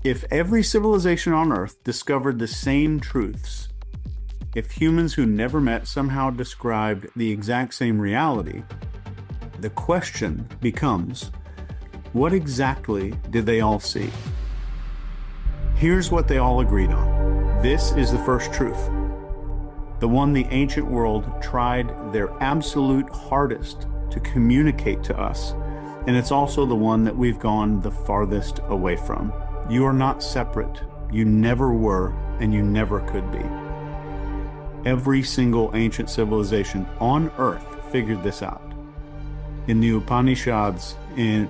If every civilization on Earth discovered the same truths, if humans who never met somehow described the exact same reality, the question becomes, what exactly did they all see? Here's what they all agreed on. This is the first truth, the one the ancient world tried their absolute hardest to communicate to us, and it's also the one that we've gone the farthest away from. You are not separate. You never were, and you never could be. Every single ancient civilization on Earth figured this out. In the Upanishads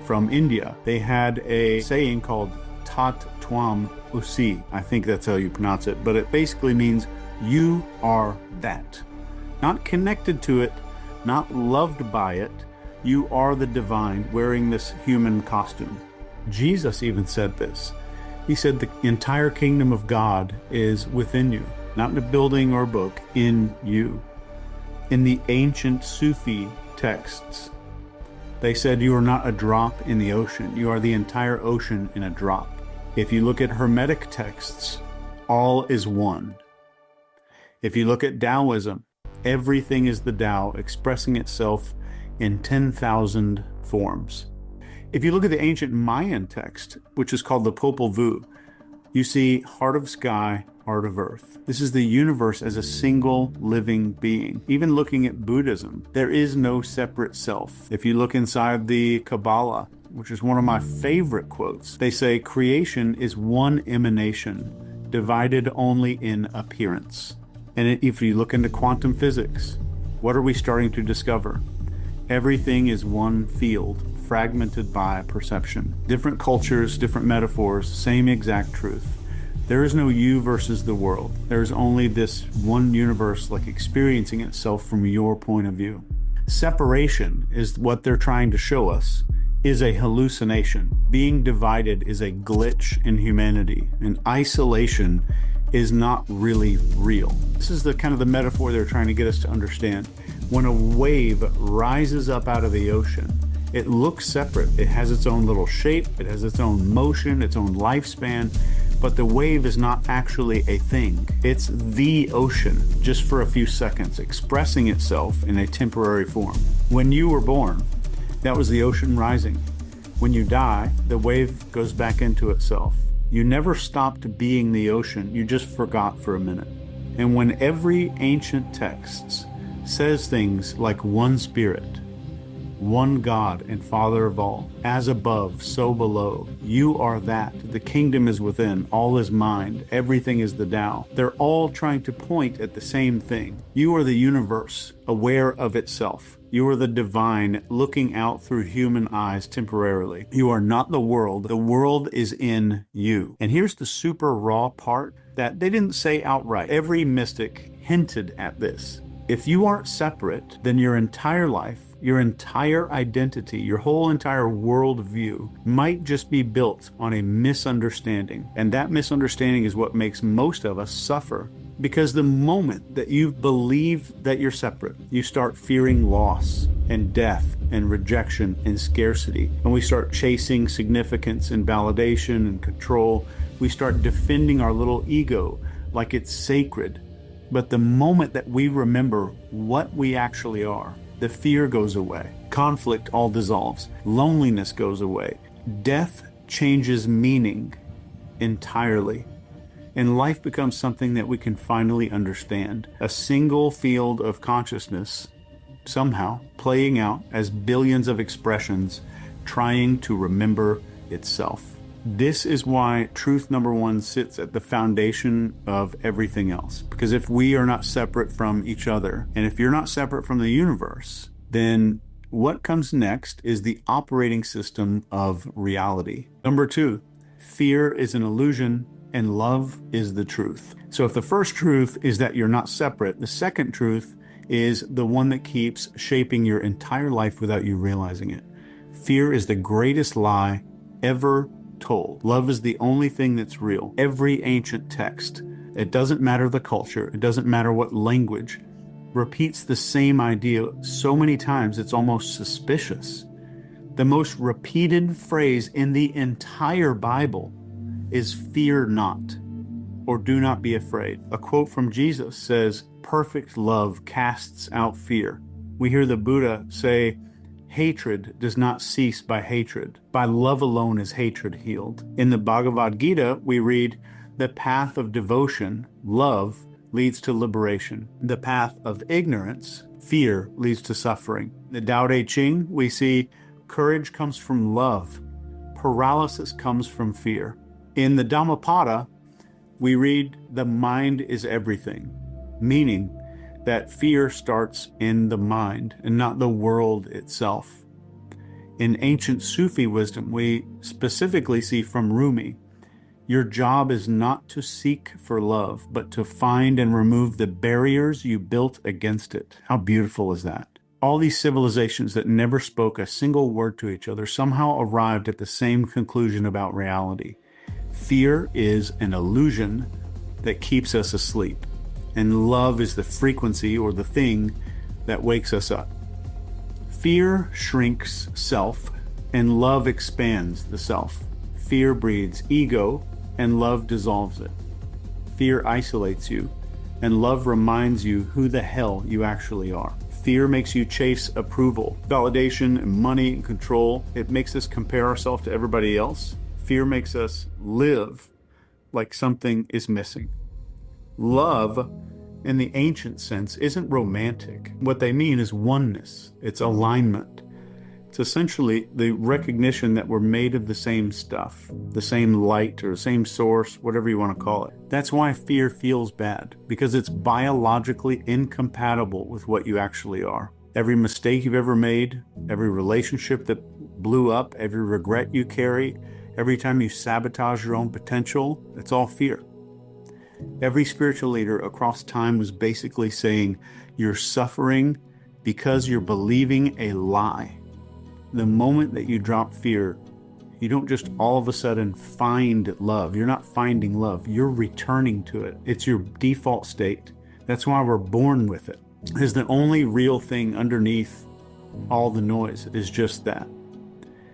from India, they had a saying called Tat Twam Asi. I think that's how you pronounce it, but it basically means you are that. Not connected to it, not loved by it. You are the divine wearing this human costume. Jesus even said this. He said the entire kingdom of God is within you, not in a building or a book, in you. In the ancient Sufi texts, they said you are not a drop in the ocean. You are the entire ocean in a drop. If you look at Hermetic texts, all is one. If you look at Taoism, everything is the Tao expressing itself in 10,000 forms. If you look at the ancient Mayan text, which is called the Popol Vuh, you see heart of sky, heart of earth. This is the universe as a single living being. Even looking at Buddhism, there is no separate self. If you look inside the Kabbalah, which is one of my favorite quotes, they say creation is one emanation, divided only in appearance. And if you look into quantum physics, what are we starting to discover? Everything is one field, fragmented by perception. Different cultures, different metaphors, same exact truth. There is no you versus the world. There is only this one universe, like experiencing itself from your point of view. Separation is what they're trying to show us, is a hallucination. Being divided is a glitch in humanity, and isolation is not really real. This is the kind of the metaphor they're trying to get us to understand. When a wave rises up out of the ocean, it looks separate. It has its own little shape, it has its own motion, its own lifespan, but the wave is not actually a thing. It's the ocean, just for a few seconds, expressing itself in a temporary form. When you were born, that was the ocean rising. When you die, the wave goes back into itself. You never stopped being the ocean, you just forgot for a minute. And when every ancient text says things like one spirit, one God and Father of all, as above, so below. You are that. The kingdom is within. All is mind. Everything is the Tao. They're all trying to point at the same thing. You are the universe, aware of itself. You are the divine, looking out through human eyes temporarily. You are not the world. The world is in you. And here's the super raw part that they didn't say outright. Every mystic hinted at this. If you aren't separate, then your entire life, your entire identity, your whole entire worldview might just be built on a misunderstanding. And that misunderstanding is what makes most of us suffer. Because the moment that you believe that you're separate, you start fearing loss and death and rejection and scarcity. And we start chasing significance and validation and control. We start defending our little ego like it's sacred. But the moment that we remember what we actually are, the fear goes away. Conflict all dissolves. Loneliness goes away. Death changes meaning entirely. And life becomes something that we can finally understand. A single field of consciousness, somehow playing out as billions of expressions, trying to remember itself. This is why truth number one sits at the foundation of everything else. Because if we are not separate from each other, and if you're not separate from the universe, then what comes next is the operating system of reality. Number two, fear is an illusion and love is the truth. So if the first truth is that you're not separate, the second truth is the one that keeps shaping your entire life without you realizing it. Fear is the greatest lie ever told. Love is the only thing that's real. Every ancient text, it doesn't matter the culture, it doesn't matter what language, repeats the same idea so many times it's almost suspicious. The most repeated phrase in the entire Bible is fear not, or do not be afraid. A quote from Jesus says, perfect love casts out fear. We hear the Buddha say, hatred does not cease by hatred. By love alone is hatred healed. In the Bhagavad Gita, we read, the path of devotion, love, leads to liberation. The path of ignorance, fear, leads to suffering. In the Tao Te Ching, we see courage comes from love. Paralysis comes from fear. In the Dhammapada, we read, the mind is everything, meaning that fear starts in the mind and not the world itself. In ancient Sufi wisdom, we specifically see from Rumi, your job is not to seek for love, but to find and remove the barriers you built against it. How beautiful is that? All these civilizations that never spoke a single word to each other somehow arrived at the same conclusion about reality. Fear is an illusion that keeps us asleep, and love is the frequency or the thing that wakes us up. Fear shrinks self, and love expands the self. Fear breeds ego, and love dissolves it. Fear isolates you, and love reminds you who the hell you actually are. Fear makes you chase approval, validation, and money and control. It makes us compare ourselves to everybody else. Fear makes us live like something is missing. Love, in the ancient sense, isn't romantic. What they mean is oneness. It's alignment. It's essentially the recognition that we're made of the same stuff, the same light or the same source, whatever you want to call it. That's why fear feels bad, because it's biologically incompatible with what you actually are. Every mistake you've ever made, every relationship that blew up, every regret you carry, every time you sabotage your own potential, it's all fear. Every spiritual leader across time was basically saying, you're suffering because you're believing a lie. The moment that you drop fear, you don't just all of a sudden find love. You're not finding love. You're returning to it. It's your default state. That's why we're born with it. It's the only real thing underneath all the noise is just that.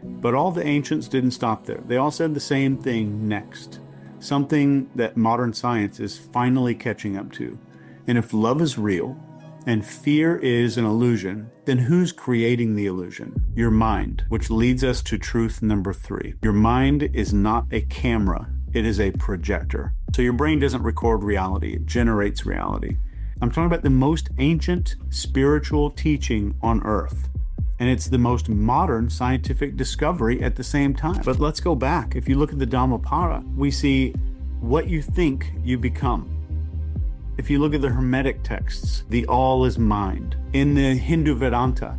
But all the ancients didn't stop there. They all said the same thing next. Something that modern science is finally catching up to. And if love is real and fear is an illusion, then who's creating the illusion? Your mind, which leads us to truth number 3. Your mind is not a camera. It is a projector. So your brain doesn't record reality. It generates reality. I'm talking about the most ancient spiritual teaching on earth. And it's the most modern scientific discovery at the same time. But let's go back. If you look at the Dhammapada, we see what you think you become. If you look at the Hermetic texts, the all is mind. In the Hindu Vedanta,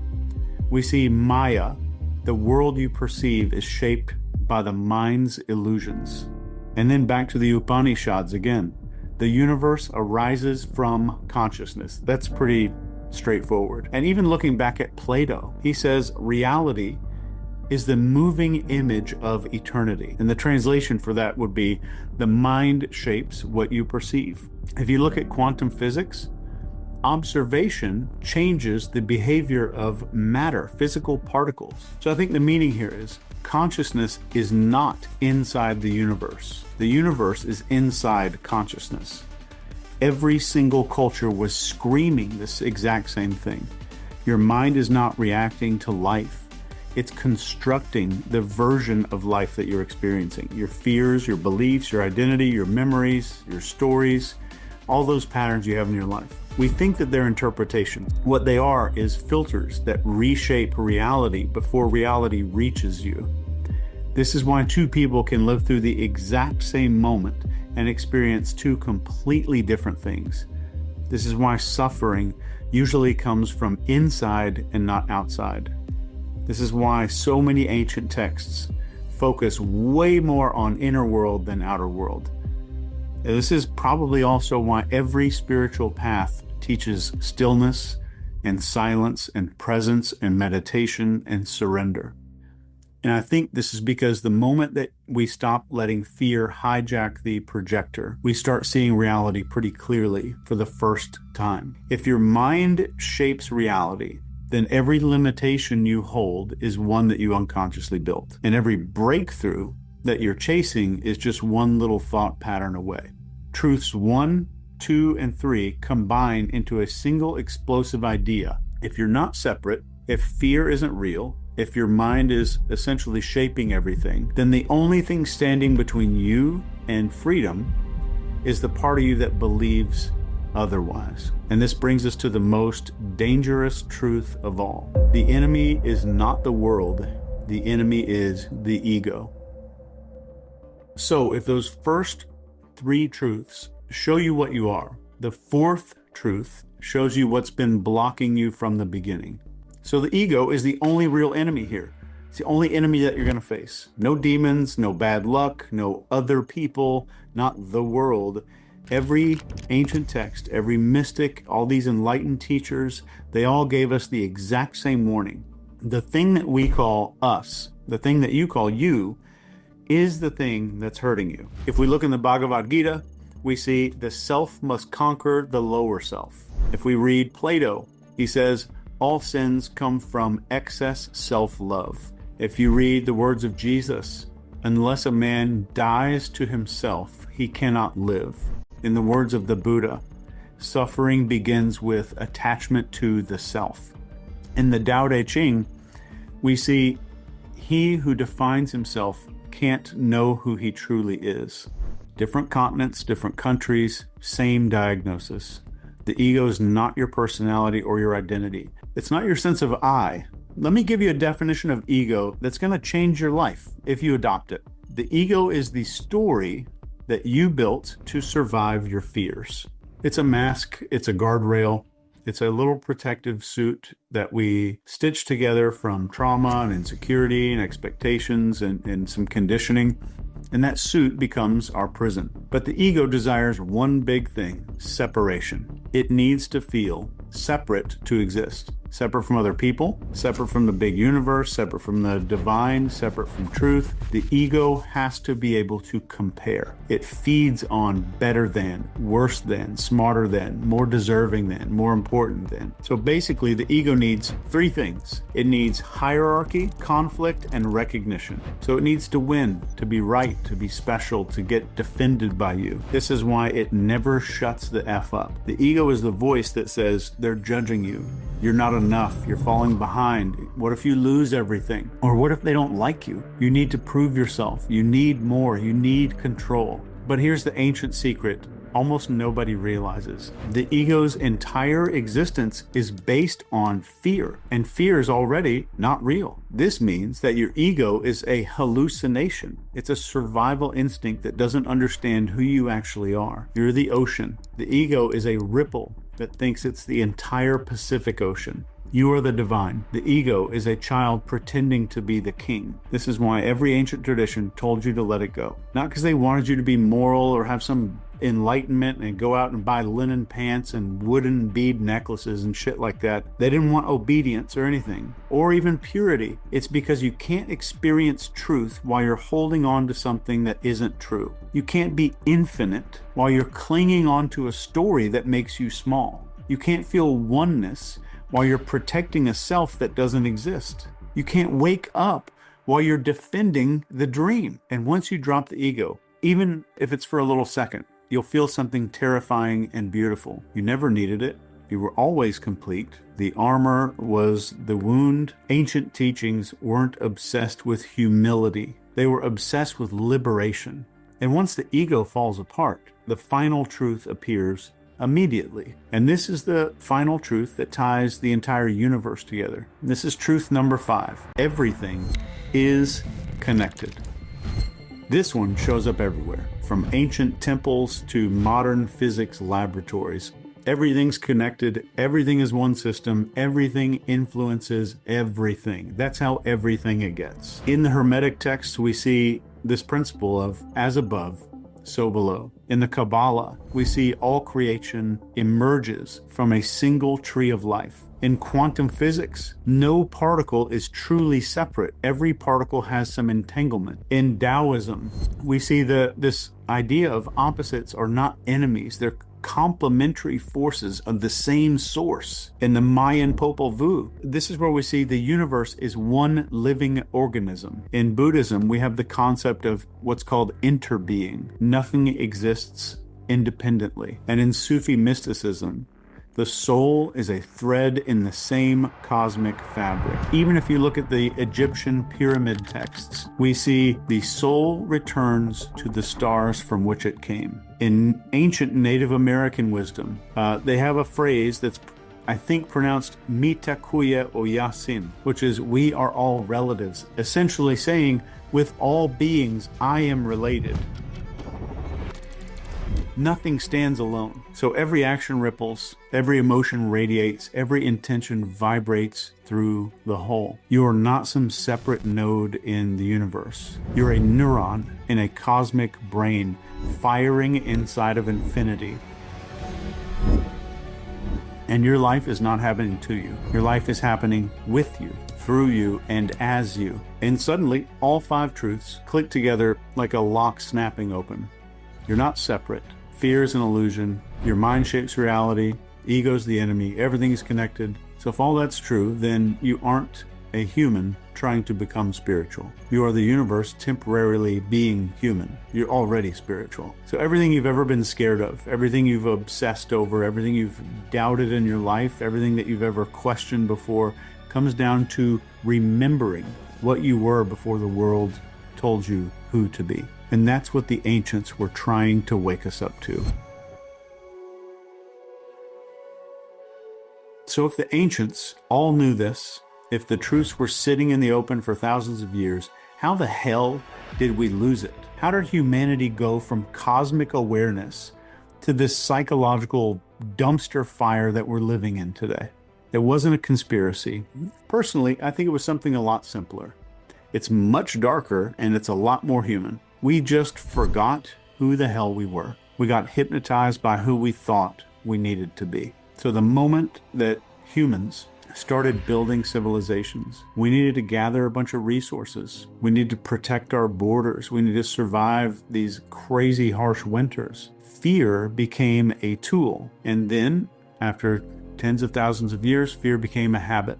we see Maya, the world you perceive, is shaped by the mind's illusions. And then back to the Upanishads again. The universe arises from consciousness. That's pretty straightforward. And even looking back at Plato, he says reality is the moving image of eternity. And the translation for that would be the mind shapes what you perceive. If you look at quantum physics, observation changes the behavior of matter, physical particles. So I think the meaning here is consciousness is not inside the universe. The universe is inside consciousness. Every single culture was screaming this exact same thing. Your mind is not reacting to life. It's constructing the version of life that you're experiencing. Your fears, your beliefs, your identity, your memories, your stories, all those patterns you have in your life. We think that they're interpretations. What they are is filters that reshape reality before reality reaches you. This is why two people can live through the exact same moment and experience two completely different things. This is why suffering usually comes from inside and not outside. This is why so many ancient texts focus way more on inner world than outer world. This is probably also why every spiritual path teaches stillness and silence and presence and meditation and surrender. And I think this is because the moment that we stop letting fear hijack the projector, we start seeing reality pretty clearly for the first time. If your mind shapes reality, then every limitation you hold is one that you unconsciously built. And every breakthrough that you're chasing is just one little thought pattern away. Truths 1, 2, and 3 combine into a single explosive idea. If you're not separate, if fear isn't real, if your mind is essentially shaping everything, then the only thing standing between you and freedom is the part of you that believes otherwise. And this brings us to the most dangerous truth of all. The enemy is not the world. The enemy is the ego. So if those first 3 truths show you what you are, the 4th truth shows you what's been blocking you from the beginning. So the ego is the only real enemy here. It's the only enemy that you're going to face. No demons, no bad luck, no other people, not the world. Every ancient text, every mystic, all these enlightened teachers, they all gave us the exact same warning. The thing that we call us, the thing that you call you, is the thing that's hurting you. If we look in the Bhagavad Gita, we see the self must conquer the lower self. If we read Plato, he says, all sins come from excess self-love. If you read the words of Jesus, unless a man dies to himself, he cannot live. In the words of the Buddha, suffering begins with attachment to the self. In the Tao Te Ching, we see he who defines himself can't know who he truly is. Different continents, different countries, same diagnosis. The ego is not your personality or your identity. It's not your sense of I. Let me give you a definition of ego that's going to change your life if you adopt it. The ego is the story that you built to survive your fears. It's a mask, it's a guardrail, it's a little protective suit that we stitch together from trauma and insecurity and expectations and some conditioning. And that suit becomes our prison. But the ego desires one big thing: separation. It needs to feel separate to exist. Separate from other people, separate from the big universe, separate from the divine, separate from truth. The ego has to be able to compare. It feeds on better than, worse than, smarter than, more deserving than, more important than. So basically, the ego needs 3 things. It needs hierarchy, conflict, and recognition. So it needs to win, to be right, to be special, to get defended by you. This is why it never shuts the F up. The ego is the voice that says, they're judging you. You're not enough. You're falling behind. What if you lose everything? Or what if they don't like you? You need to prove yourself. You need more. You need control. But here's the ancient secret almost nobody realizes. The ego's entire existence is based on fear, and fear is already not real. This means that your ego is a hallucination. It's a survival instinct that doesn't understand who you actually are. You're the ocean. The ego is a ripple that thinks it's the entire Pacific Ocean. You are the divine. The ego is a child pretending to be the king. This is why every ancient tradition told you to let it go. Not because they wanted you to be moral or have some enlightenment and go out and buy linen pants and wooden bead necklaces and shit like that. They didn't want obedience or anything, or even purity. It's because you can't experience truth while you're holding on to something that isn't true. You can't be infinite while you're clinging on to a story that makes you small. You can't feel oneness while you're protecting a self that doesn't exist. You can't wake up while you're defending the dream. And once you drop the ego, even if it's for a little second, you'll feel something terrifying and beautiful. You never needed it. You were always complete. The armor was the wound. Ancient teachings weren't obsessed with humility. They were obsessed with liberation. And once the ego falls apart, the final truth appears immediately. And this is the final truth that ties the entire universe together. This is truth number 5. Everything is connected. This one shows up everywhere, from ancient temples to modern physics laboratories. Everything's connected. Everything is one system. Everything influences everything. That's how everything it gets. In the Hermetic texts, we see this principle of as above, so below. In the Kabbalah, we see all creation emerges from a single tree of life. In quantum physics, no particle is truly separate. Every particle has some entanglement. In Taoism, we see this idea of opposites are not enemies. They're complementary forces of the same source. In the Mayan Popol Vuh, this is where we see the universe is one living organism. In Buddhism, we have the concept of what's called interbeing. Nothing exists independently. And in Sufi mysticism, the soul is a thread in the same cosmic fabric. Even if you look at the Egyptian pyramid texts, we see the soul returns to the stars from which it came. In ancient Native American wisdom, they have a phrase that's, I think, pronounced Mitakuye Oyasin, which is, we are all relatives, essentially saying, with all beings, I am related. Nothing stands alone. So every action ripples, every emotion radiates, every intention vibrates through the whole. You are not some separate node in the universe. You're a neuron in a cosmic brain firing inside of infinity. And your life is not happening to you. Your life is happening with you, through you, and as you. And suddenly, all 5 truths click together like a lock snapping open. You're not separate. Fear is an illusion. Your mind shapes reality. Ego's the enemy. Everything is connected. So if all that's true, then you aren't a human trying to become spiritual. You are the universe temporarily being human. You're already spiritual. So everything you've ever been scared of, everything you've obsessed over, everything you've doubted in your life, everything that you've ever questioned before, comes down to remembering what you were before the world told you who to be. And that's what the ancients were trying to wake us up to. So if the ancients all knew this, if the truths were sitting in the open for thousands of years, how the hell did we lose it? How did humanity go from cosmic awareness to this psychological dumpster fire that we're living in today? It wasn't a conspiracy. Personally, I think it was something a lot simpler. It's much darker and it's a lot more human. We just forgot who the hell we were. We got hypnotized by who we thought we needed to be. So the moment that humans started building civilizations, we needed to gather a bunch of resources. We needed to protect our borders. We needed to survive these crazy harsh winters. Fear became a tool. And then, after tens of thousands of years, fear became a habit.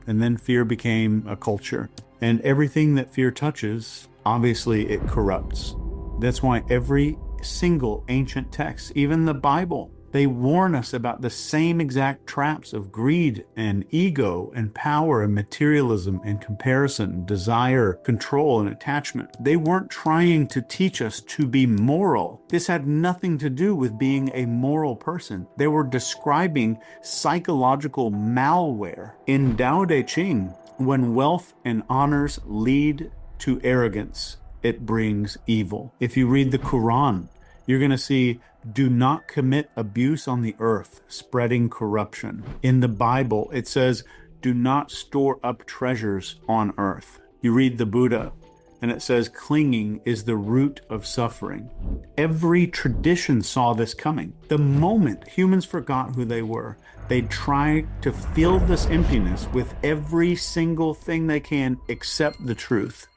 And then fear became a culture. And everything that fear touches, obviously it corrupts. That's why every single ancient text, even the Bible, they warn us about the same exact traps of greed and ego and power and materialism and comparison, desire, control, and attachment. They weren't trying to teach us to be moral. This had nothing to do with being a moral person. They were describing psychological malware. In Tao Te Ching, when wealth and honors lead to arrogance, it brings evil. If you read the Quran, you're going to see, do not commit abuse on the earth, spreading corruption. In the Bible, it says, do not store up treasures on earth. You read the Buddha, and it says, clinging is the root of suffering. Every tradition saw this coming. The moment humans forgot who they were, they tried to fill this emptiness with every single thing they can except the truth.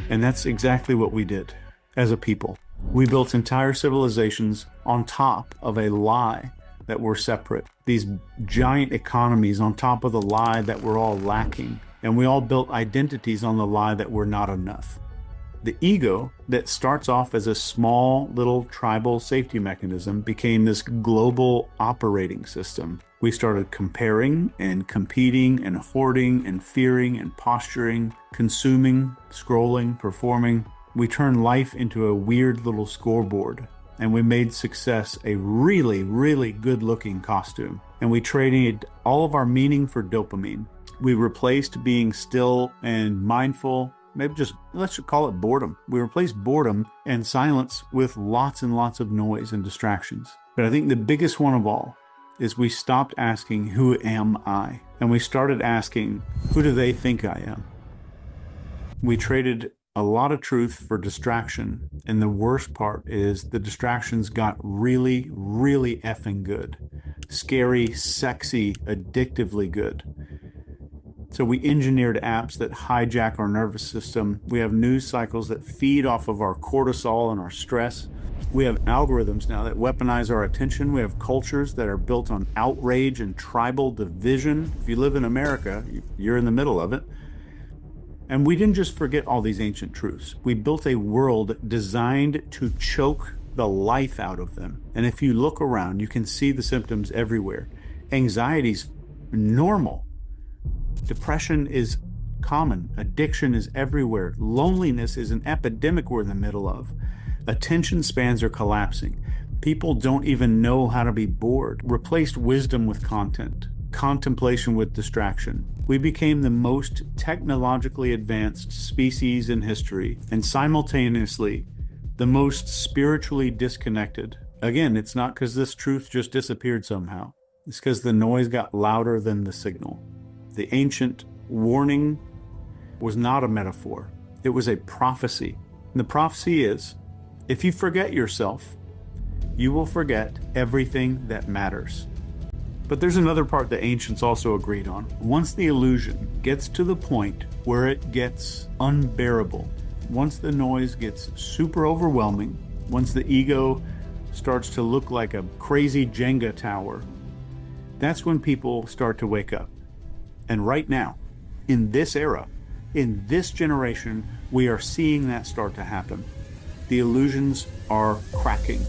And that's exactly what we did as a people. We built entire civilizations on top of a lie that we're separate. These giant economies on top of the lie that we're all lacking. And we all built identities on the lie that we're not enough. The ego that starts off as a small little tribal safety mechanism became this global operating system. We started comparing and competing and hoarding and fearing and posturing, consuming, scrolling, performing. We turned life into a weird little scoreboard, and we made success a really, really good-looking costume. And we traded all of our meaning for dopamine. We replaced being still and mindful, maybe just, let's call it boredom. We replaced boredom and silence with lots and lots of noise and distractions. But I think the biggest one of all is we stopped asking, who am I? And we started asking, who do they think I am? We traded a lot of truth for distraction. And the worst part is the distractions got really, really effing good. scary, sexy, addictively good. So we engineered apps that hijack our nervous system. We have news cycles that feed off of our cortisol and our stress. We have algorithms now that weaponize our attention. We have cultures that are built on outrage and tribal division. If you live in America, you're in the middle of it. And we didn't just forget all these ancient truths. We built a world designed to choke the life out of them. And if you look around, you can see the symptoms everywhere. Anxiety's normal. Depression is common. Addiction is everywhere. Loneliness is an epidemic we're in the middle of. Attention spans are collapsing. People don't even know how to be bored. Replaced wisdom with content, contemplation with distraction. We became the most technologically advanced species in history and simultaneously the most spiritually disconnected. Again, it's not because this truth just disappeared somehow. It's because the noise got louder than the signal. The ancient warning was not a metaphor. It was a prophecy. And the prophecy is, if you forget yourself, you will forget everything that matters. But there's another part the ancients also agreed on. Once the illusion gets to the point where it gets unbearable, once the noise gets super overwhelming, once the ego starts to look like a crazy Jenga tower, that's when people start to wake up. And right now, in this era, in this generation, we are seeing that start to happen. The illusions are cracking.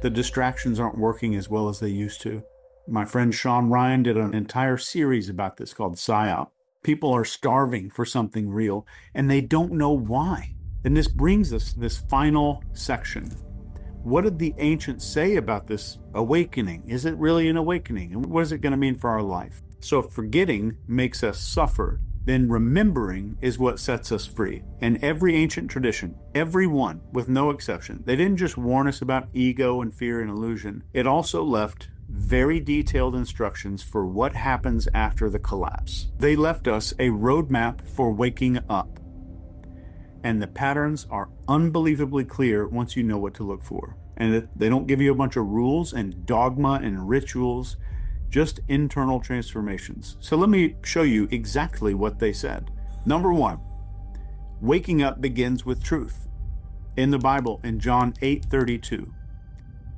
The distractions aren't working as well as they used to. My friend Sean Ryan did an entire series about this called PSYOP. People are starving for something real, and they don't know why. And this brings us to this final section. What did the ancients say about this awakening? Is it really an awakening? And what is it going to mean for our life? So if forgetting makes us suffer, then remembering is what sets us free. And every ancient tradition, every one, with no exception, they didn't just warn us about ego and fear and illusion. It also left very detailed instructions for what happens after the collapse. They left us a roadmap for waking up. And the patterns are unbelievably clear once you know what to look for. And they don't give you a bunch of rules and dogma and rituals, just internal transformations. So let me show you exactly what they said. Number one, waking up begins with truth. In the Bible, in John 8:32,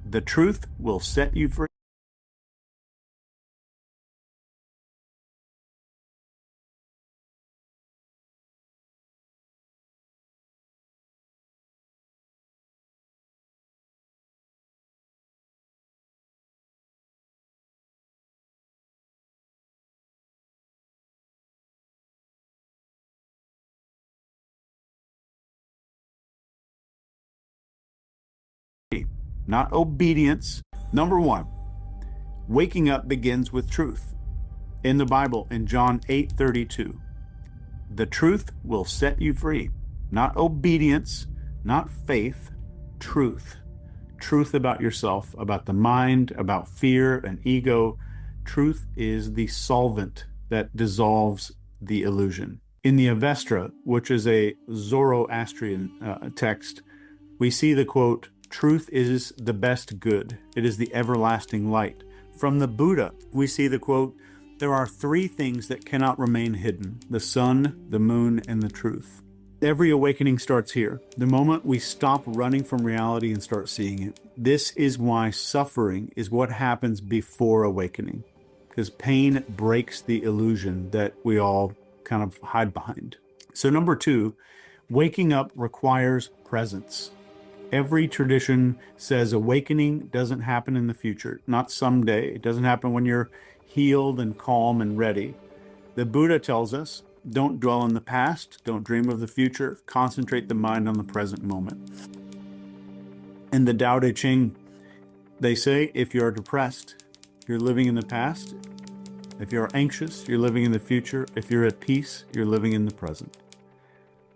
the truth will set you free. Not obedience. Number one, waking up begins with truth. In the Bible, in John 8:32, the truth will set you free. Not obedience, not faith, truth. Truth about yourself, about the mind, about fear and ego. Truth is the solvent that dissolves the illusion. In the Avestra, which is a Zoroastrian text, we see the quote, "Truth is the best good. It is the everlasting light." From the Buddha, we see the quote, "There are three things that cannot remain hidden: the sun, the moon, and the truth." Every awakening starts here. The moment we stop running from reality and start seeing it. This is why suffering is what happens before awakening, because pain breaks the illusion that we all kind of hide behind. So number two, waking up requires presence. Every tradition says awakening doesn't happen in the future, not someday. It doesn't happen when you're healed and calm and ready. The Buddha tells us, don't dwell on the past, don't dream of the future, concentrate the mind on the present moment. In the Tao Te Ching, they say if you're depressed, you're living in the past. If you're anxious, you're living in the future. If you're at peace, you're living in the present.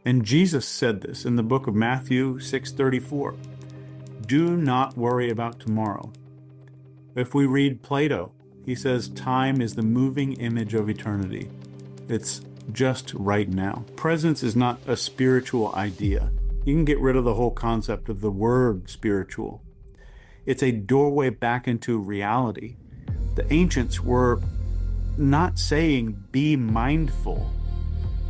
And Jesus said this in the book of Matthew 6:34. Do not worry about tomorrow. If we read Plato, he says time is the moving image of eternity. It's just right now. Presence is not a spiritual idea. You can get rid of the whole concept of the word spiritual. It's a doorway back into reality. The ancients were not saying be mindful.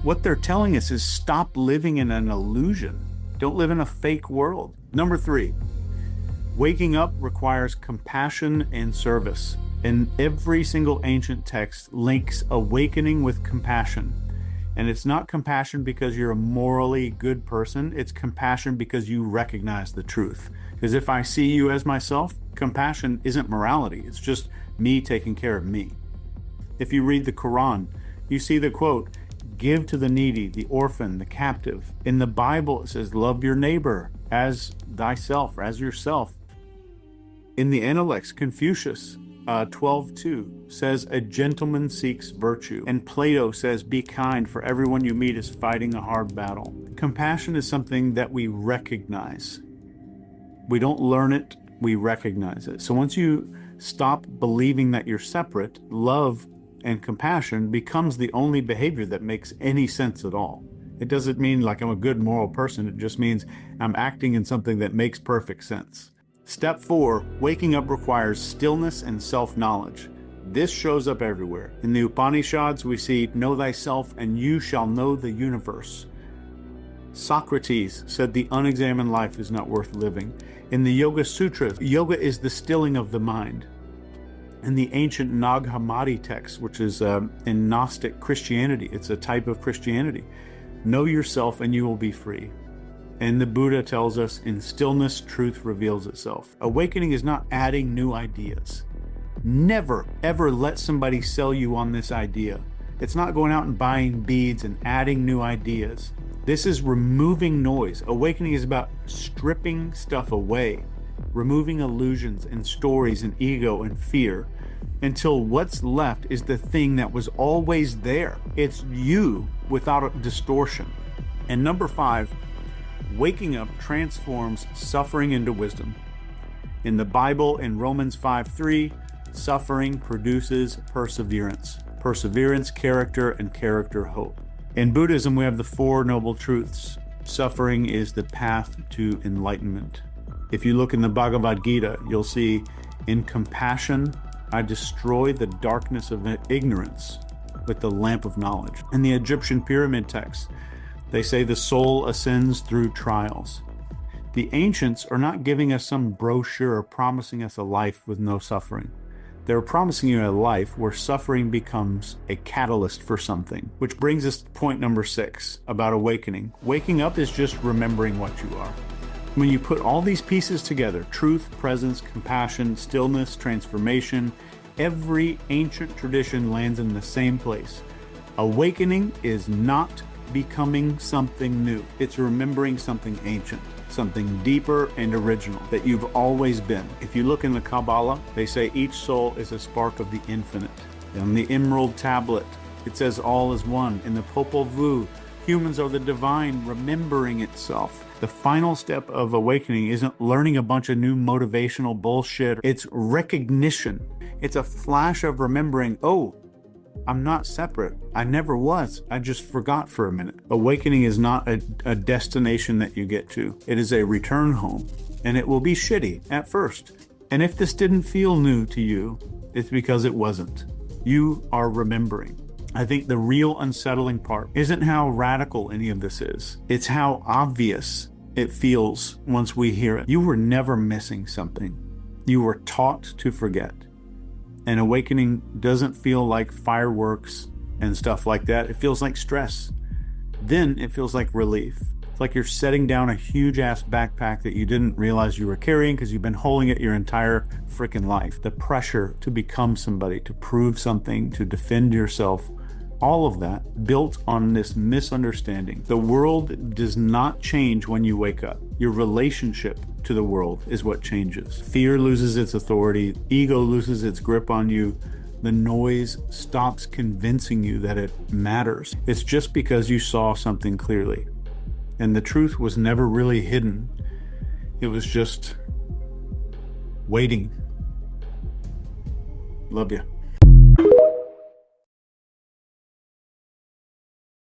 What they're telling us is stop living in an illusion. Don't live in a fake world. Number 3, waking up requires compassion and service. And every single ancient text links awakening with compassion. And it's not compassion because you're a morally good person. It's compassion because you recognize the truth. Because if I see you as myself, compassion isn't morality. It's just me taking care of me. If you read the Quran, you see the quote, give to the needy, the orphan, the captive. In the Bible, it says, love your neighbor as thyself, or as yourself. In the Analects, Confucius 12:2 says, a gentleman seeks virtue. And Plato says, be kind, for everyone you meet is fighting a hard battle. Compassion is something that we recognize. We don't learn it, we recognize it. So once you stop believing that you're separate, love and compassion becomes the only behavior that makes any sense at all. It doesn't mean like I'm a good moral person. It just means I'm acting in something that makes perfect sense. Step 4, waking up requires stillness and self-knowledge. This shows up everywhere. In the Upanishads, we see, know thyself and you shall know the universe. Socrates said the unexamined life is not worth living. In the Yoga Sutras, yoga is the stilling of the mind. In the ancient Nag Hammadi text, which is in Gnostic Christianity, it's a type of Christianity. Know yourself and you will be free. And the Buddha tells us, in stillness, truth reveals itself. Awakening is not adding new ideas. Never, ever let somebody sell you on this idea. It's not going out and buying beads and adding new ideas. This is removing noise. Awakening is about stripping stuff away, removing illusions and stories and ego and fear, until what's left is the thing that was always there. It's you without a distortion. And number 5, waking up transforms suffering into wisdom. In the Bible, in Romans 5:3, suffering produces perseverance. Perseverance, character, and character, hope. In Buddhism, we have the 4 noble truths. Suffering is the path to enlightenment. If you look in the Bhagavad Gita, you'll see, in compassion, I destroy the darkness of ignorance with the lamp of knowledge. In the Egyptian pyramid texts, they say the soul ascends through trials. The ancients are not giving us some brochure promising us a life with no suffering. They're promising you a life where suffering becomes a catalyst for something. Which brings us to point number 6 about awakening. Waking up is just remembering what you are. When you put all these pieces together, truth, presence, compassion, stillness, transformation, every ancient tradition lands in the same place. Awakening is not becoming something new. It's remembering something ancient, something deeper and original that you've always been. If you look in the Kabbalah, they say each soul is a spark of the infinite. On the Emerald Tablet, it says all is one. In the Popol Vuh, humans are the divine remembering itself. The final step of awakening isn't learning a bunch of new motivational bullshit. It's recognition. It's a flash of remembering, oh, I'm not separate. I never was. I just forgot for a minute. Awakening is not a destination that you get to. It is a return home, and it will be shitty at first. And if this didn't feel new to you, it's because it wasn't. You are remembering. I think the real unsettling part isn't how radical any of this is. It's how obvious it feels once we hear it. You were never missing something. You were taught to forget. And awakening doesn't feel like fireworks and stuff like that. It feels like stress. Then it feels like relief. It's like you're setting down a huge ass backpack that you didn't realize you were carrying because you've been holding it your entire freaking life. The pressure to become somebody, to prove something, to defend yourself, all of that built on this misunderstanding. The world does not change when you wake up. Your relationship to the world is what changes. Fear loses its authority. Ego loses its grip on you. The noise stops convincing you that it matters. It's just because you saw something clearly. And the truth was never really hidden. It was just waiting. Love you.